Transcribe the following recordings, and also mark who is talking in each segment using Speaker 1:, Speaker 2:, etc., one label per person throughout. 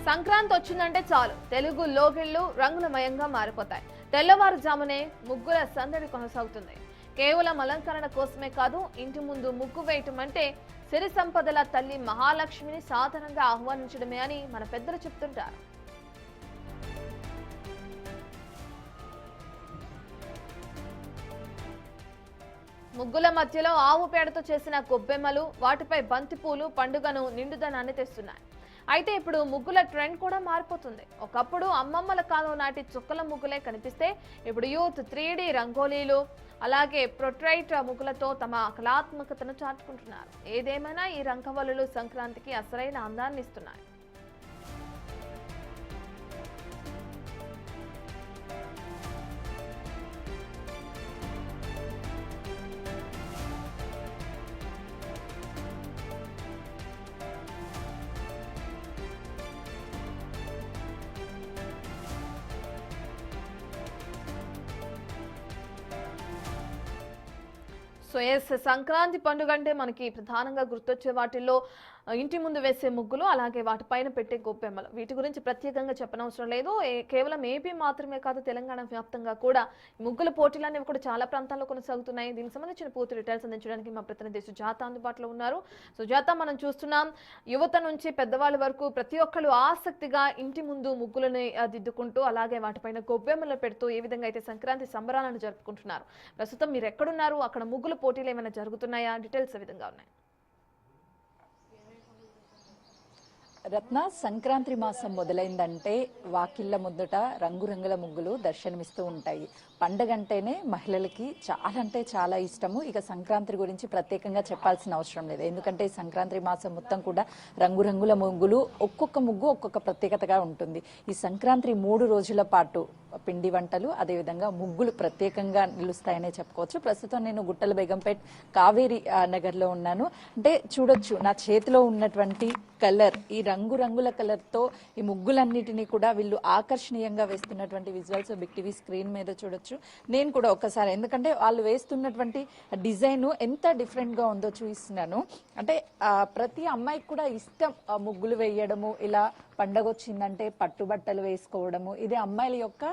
Speaker 1: సంక్రాంతి వచ్చిందంటే చాలు తెలుగు లోగిళ్లు రంగులమయంగా మారిపోతాయి. తెల్లవారుజామునే ముగ్గుల సందడి కొనసాగుతుంది. కేవలం అలంకరణ కోసమే కాదు, ఇంటి ముందు ముగ్గు వేయటం అంటే సిరి సంపదల తల్లి మహాలక్ష్మిని సాధారణంగా ఆహ్వానించడమే అని మన పెద్దలు చెప్తుంటారు. ముగ్గుల మధ్యలో ఆవు పేడతో చేసిన గొబ్బెమ్మలు, వాటిపై బంతిపూలు పండుగను నిండుదనాన్ని తెస్తున్నాయి. అయితే ఇప్పుడు ముగ్గుల ట్రెండ్ కూడా మారిపోతుంది. ఒకప్పుడు అమ్మమ్మల కాలం నాటి చుక్కల ముగ్గులే కనిపిస్తే ఇప్పుడు యూత్ 3D రంగోలీలు అలాగే ప్రొట్రైట్ ముగ్గులతో తమ కళాత్మకతను చాటుకుంటున్నారు. ఏదేమైనా ఈ రంగవల్లులు సంక్రాంతికి అసలైన అందాన్ని ఇస్తున్నాయి. సో సంక్రాంతి పండుగ అంటే మనకి ప్రధానంగా గుర్తొచ్చే వాటిల్లో ఇంటి ముందు వేసే ముగ్గులు, అలాగే వాటిపైన పెట్టే గొబ్బెమ్మలు. వీటి గురించి ప్రత్యేకంగా చెప్పనవసరం లేదు. కేవలం ఏపీ మాత్రమే కాదు, తెలంగాణ వ్యాప్తంగా కూడా ముగ్గుల పోటీలు అనేవి కూడా చాలా ప్రాంతాల్లో కొనసాగుతున్నాయి. దీనికి సంబంధించిన పూర్తి డీటెయిల్స్ అందించడానికి మా ప్రతినిధి సుజాత అందుబాటులో ఉన్నారు. సుజాత, మనం చూస్తున్నాం యువత నుంచి పెద్దవాళ్ళ వరకు ప్రతి ఒక్కళ్ళు ఆసక్తిగా ఇంటి ముందు ముగ్గులని దిద్దుకుంటూ అలాగే వాటిపైన గొబ్బెమ్మలు పెడుతూ ఏ విధంగా అయితే సంక్రాంతి సంబరాలను జరుపుకుంటున్నారు. ప్రస్తుతం మీరు ఎక్కడున్నారు? అక్కడ ముగ్గుల పోటీలు ఏమైనా జరుగుతున్నాయా? డీటెయిల్స్ ఏ విధంగా ఉన్నాయి?
Speaker 2: రత్న, సంక్రాంతి మాసం మొదలైందంటే వాకిళ్ల ముందట రంగురంగుల ముగ్గులు దర్శనమిస్తూ ఉంటాయి. పండగ అంటేనే మహిళలకి చాలా అంటే చాలా ఇష్టము. ఇక సంక్రాంతి గురించి ప్రత్యేకంగా చెప్పాల్సిన అవసరం లేదు. ఎందుకంటే సంక్రాంతి మాసం మొత్తం కూడా రంగురంగుల ముగ్గులు, ఒక్కొక్క ముగ్గు ఒక్కొక్క ప్రత్యేకతగా ఉంటుంది. ఈ సంక్రాంతి 3 రోజుల పాటు పిండి వంటలు, అదేవిధంగా ముగ్గులు ప్రత్యేకంగా నిలుస్తాయనే చెప్పుకోవచ్చు. ప్రస్తుతం నేను గుట్టల బేగంపేట్ కావేరి నగర్లో ఉన్నాను. అంటే చూడొచ్చు నా చేతిలో ఉన్నటువంటి కలర్, ఈ రంగురంగుల కలర్ తో ఈ ముగ్గులన్నిటినీ కూడా వీళ్ళు ఆకర్షణీయంగా వేస్తున్నటువంటి విజువల్స్ బిగ్ టీవీ స్క్రీన్ మీద చూడొచ్చు. నేను కూడా ఒక్కసారి, ఎందుకంటే వాళ్ళు వేస్తున్నటువంటి డిజైన్ ఎంత డిఫరెంట్ గా ఉందో చూపిస్తున్నాను. అంటే ప్రతి అమ్మాయికి కూడా ఇష్టం ముగ్గులు వేయడము, ఇలా పండగ వచ్చిందంటే పట్టుబట్టలు వేసుకోవడము. ఇది అమ్మాయిల యొక్క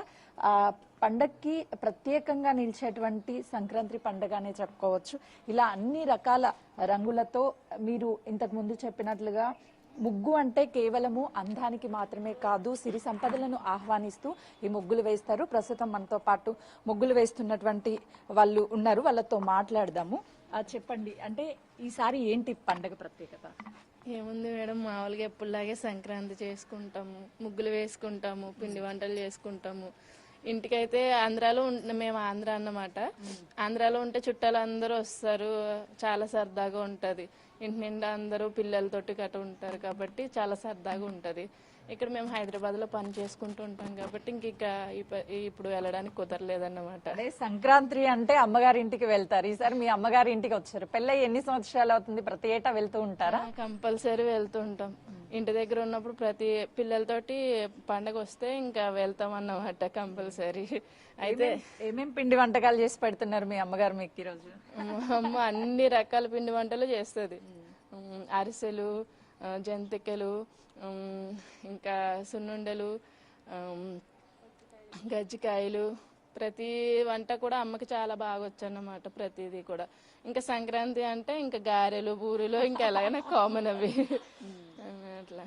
Speaker 2: పండగకి ప్రత్యేకంగా నిలిచేటువంటి సంక్రాంతి పండగ అనే చెప్పుకోవచ్చు. ఇలా అన్ని రకాల రంగులతో, మీరు ఇంతకు ముందు చెప్పినట్లుగా ముగ్గు అంటే కేవలము అందానికి మాత్రమే కాదు, సిరి సంపదలను ఆహ్వానిస్తూ ఈ ముగ్గులు వేస్తారు. ప్రస్తుతం మనతో పాటు ముగ్గులు వేస్తున్నటువంటి వాళ్ళు ఉన్నారు, వాళ్ళతో మాట్లాడదాము. చెప్పండి, అంటే ఈసారి ఏంటి పండగ ప్రత్యేకత?
Speaker 3: ఏముంది మేడం, మామూలుగా ఎప్పుడులాగే సంక్రాంతి చేసుకుంటాము, ముగ్గులు వేసుకుంటాము, పిండి వంటలు చేసుకుంటాము. ఇంటికైతే ఆంధ్రాలో మేము ఆంధ్ర అన్నమాట. ఆంధ్రాలో ఉంటే చుట్టాలు అందరూ వస్తారు, చాలా సరదాగా ఉంటది. ఇంటి నిండా అందరూ పిల్లలతోటి గట్ట ఉంటారు కాబట్టి చాలా సరదాగా ఉంటది. ఇక్కడ మేము హైదరాబాద్ లో పని చేసుకుంటూ ఉంటాం కాబట్టి ఇంకా ఇప్పుడు వెళ్ళడానికి కుదరలేదన్నమాట.
Speaker 2: అదే సంక్రాంతి అంటే అమ్మగారి ఇంటికి వెళ్తారు. ఈసారి మీ అమ్మగారి ఇంటికి వచ్చారు. పెళ్ళై ఎన్ని సంవత్సరాలు అవుతుంది? ప్రతి ఏటా వెళ్తూ ఉంటారా?
Speaker 3: కంపల్సరీ వెళ్తూ ఉంటాం. ఇంటి దగ్గర ఉన్నప్పుడు ప్రతి పిల్లలతోటి పండగ వస్తే ఇంకా వెళ్తాం అన్నమాట కంపల్సరీ. అయితే
Speaker 2: ఏమేం పిండి వంటకాలు చేసి పెడుతున్నారు మీ అమ్మగారు మీకు ఈ రోజు?
Speaker 3: అమ్మ అన్ని రకాల పిండి వంటలు చేస్తుంది. అరిసెలు, జంతికలు, ఇంకా సున్నుండలు, గజ్జికాయలు, ప్రతి వంట కూడా అమ్మకి చాలా బాగా వచ్చన్నమాట. ప్రతిదీ కూడా ఇంకా సంక్రాంతి అంటే ఇంకా గారెలు, బూరెలు ఇంకా ఎలాగైనా కామన్ అవి. అట్లా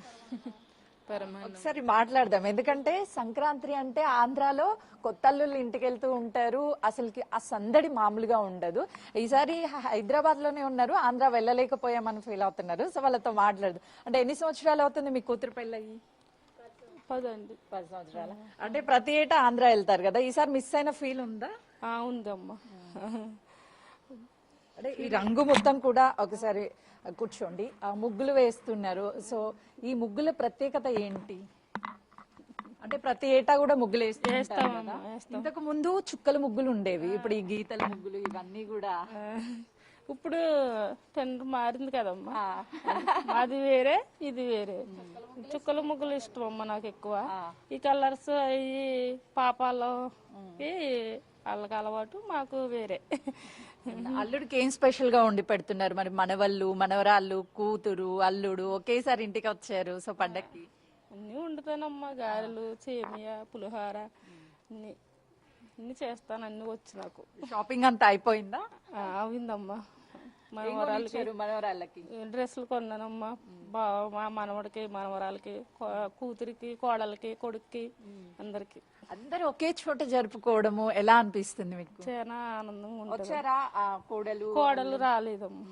Speaker 2: ఒకసారి మాట్లాడదాం. ఎందుకంటే సంక్రాంతి అంటే ఆంధ్రాలో కొత్తల్లుళ్ళు ఇంటికి వెళ్తూ ఉంటారు, అసలుకి ఆ సందడి మామూలుగా ఉండదు. ఈసారి హైదరాబాద్ లోనే ఉన్నారు, ఆంధ్ర వెళ్ళలేకపోయామని ఫీల్ అవుతున్నారు. సో వాళ్ళతో మాట్లాడదు. అంటే ఎన్ని సంవత్సరాలు అవుతుంది మీ కూతురు పెళ్ళయి?
Speaker 3: 10
Speaker 2: సంవత్సరాల. అంటే ప్రతి ఏటా ఆంధ్ర వెళ్తారు కదా, ఈసారి మిస్ అయిన ఫీల్ ఉందా?
Speaker 3: ఉందమ్మా.
Speaker 2: అంటే ఈ రంగు మొత్తం కూడా, ఒకసారి కూర్చోండి, ముగ్గులు వేస్తున్నారు. సో ఈ ముగ్గుల ప్రత్యేకత ఏంటి? అంటే ప్రతి ఏటా కూడా ముగ్గులు వేస్తాం. ఇంతకు ముందు చుక్కల ముగ్గులు ఉండేవి, ఇప్పుడు ఈ గీతల ముగ్గులు ఇవన్నీ కూడా.
Speaker 3: ఇప్పుడు టెండర్ మారింది కదమ్మా, అది వేరే ఇది వేరే. చుక్కల ముగ్గులు ఇష్టం అమ్మ నాకు ఎక్కువ. ఈ కలర్స్ అవి పాపాలు వాళ్ళకి అలవాటు, మాకు వేరే.
Speaker 2: అల్లుడికి ఏం స్పెషల్ గా వండి పెడుతున్నారు మరి? మనవళ్ళు, మనవరాళ్ళు, కూతురు, అల్లుడు ఒకేసారి ఇంటికి వచ్చారు. సో పండక్కి
Speaker 3: అన్ని వండుతానమ్మా, గారెలు, సేమియా, పులిహోర అన్ని అన్ని చేస్తాను, అన్ని వచ్చు నాకు.
Speaker 2: షాపింగ్ అంతా అయిపోయిందా?
Speaker 3: అవిందమ్మా.
Speaker 2: మనవరాళ్ళకి
Speaker 3: డ్రెస్సులు కొన్నానమ్మా, మా మనవడికి, మనవరాలకి, కూతురికి, కోడలికి, కొడుక్కి, అందరికి.
Speaker 2: అందరూ ఒకే చోట జరుపుకోవడము ఎలా అనిపిస్తుంది మీకు?
Speaker 3: చాలా ఆనందంగా ఉంటుంది.
Speaker 2: వచ్చారా కోడలు?
Speaker 3: కోడలు రాలేదమ్మా.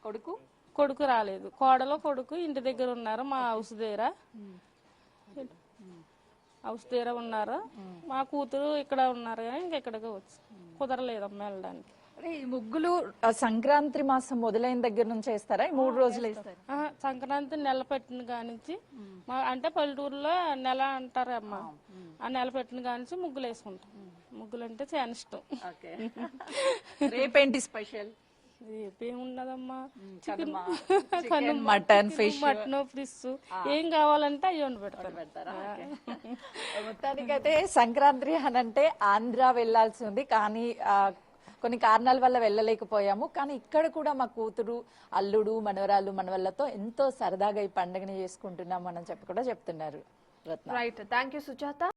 Speaker 2: కొడుకు?
Speaker 3: కొడుకు రాలేదు. కోడలు కొడుకు ఇంటి దగ్గర ఉన్నారు, మా హౌస్ దగ్గర ఉన్నారు. మా కూతురు ఇక్కడ ఉన్నారు కానీ ఇంకెక్కడికి వచ్చి కుదరలేదమ్మా వెళ్ళడానికి.
Speaker 2: ఈ ముగ్గులు సంక్రాంతి మాసం మొదలైన దగ్గర నుంచి వేస్తారా? 3 రోజులు వేస్తారు?
Speaker 3: సంక్రాంతి నెల పెట్టిన కానించి, అంటే పల్లెటూరులో నెల అంటారు అమ్మా, ఆ నెల పెట్టిన కానించి ముగ్గులు వేసుకుంటాం. ముగ్గులు అంటే చాలా ఇష్టం.
Speaker 2: రేపేంటి స్పెషల్?
Speaker 3: ఏమున్నదమ్మా,
Speaker 2: మటన్, ఫిష్,
Speaker 3: మటన్, ఫిష్ ఏం కావాలంటే అవి వండి
Speaker 2: పెడతారా? మొత్తానికైతే సంక్రాంతి అనంటే ఆంధ్ర వెళ్లాల్సి ఉంది, కానీ కొన్ని కారణాల వల్ల వెళ్ళలేకపోయాము. కానీ ఇక్కడ కూడా మా కూతురు, అల్లుడు, మనవరాలు, మనవళ్ళతో ఎంతో సరదాగా ఈ పండుగని చేసుకుంటున్నాం అని చెప్పి కూడా చెప్తున్నారు Ratna.
Speaker 1: Right, thank you Sujatha.